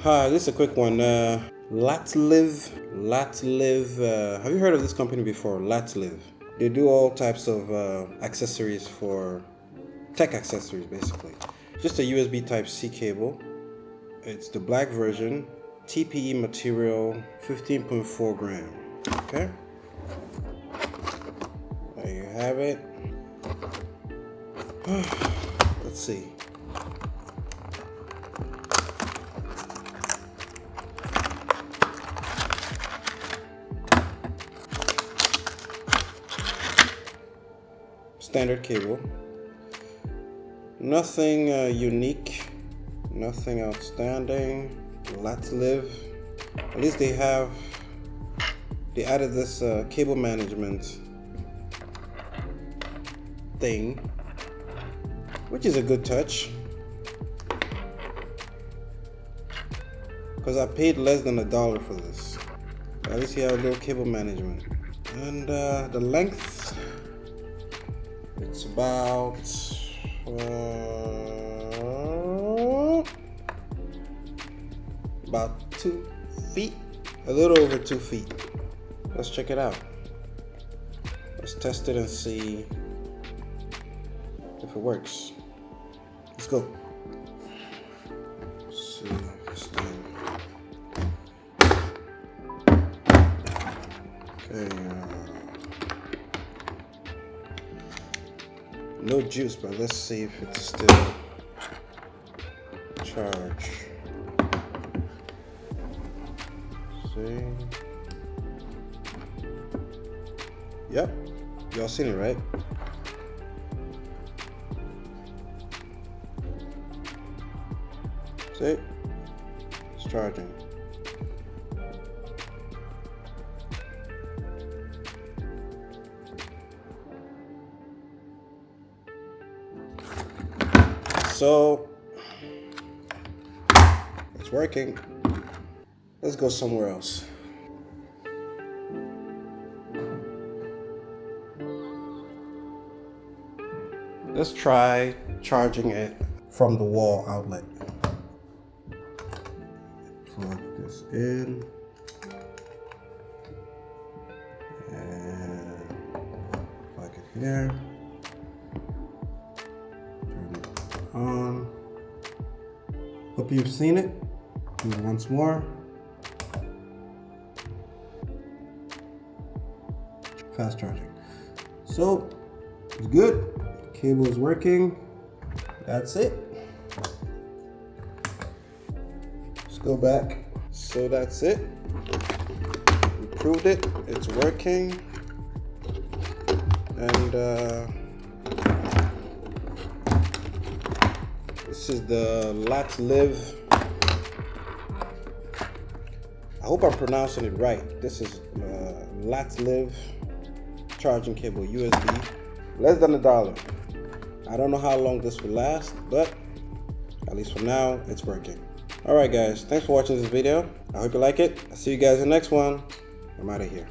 Hi, this is a quick one. LATT LIV. LATT LIV. Have you heard of this company before? LATT LIV. They do all types of accessories for tech accessories, basically. Just a USB Type-C cable. It's the black version. TPE material, 15.4 gram. Okay. There you have it. Let's see. Standard cable. Nothing unique, nothing outstanding. LATT LIV. At least they added this cable management thing, which is a good touch, because I paid less than $1 for this. At least you have a little cable management. And the length, it's about 2 feet, a little over 2 feet. Let's check it out. Let's test it and see if it works. Let's go. Let's see this thing. Okay. No juice, but let's see if it's still charged. See. Yep. Y'all seen it, right? See? It's charging. So it's working. Let's go somewhere else. Let's try charging it from the wall outlet. Plug this in and plug it here. Turn it on. Hope you've seen it. Do it once more. Fast charging. So it's good. Cable is working. That's it. Let's go back. So that's it. We proved it. It's working. And this is the LATT LIV. I hope I'm pronouncing it right. This is LATT LIV charging cable, USB. Less than $1. I don't know how long this will last, but at least for now, it's working. Alright guys, thanks for watching this video. I hope you like it. I'll see you guys in the next one. I'm out of here.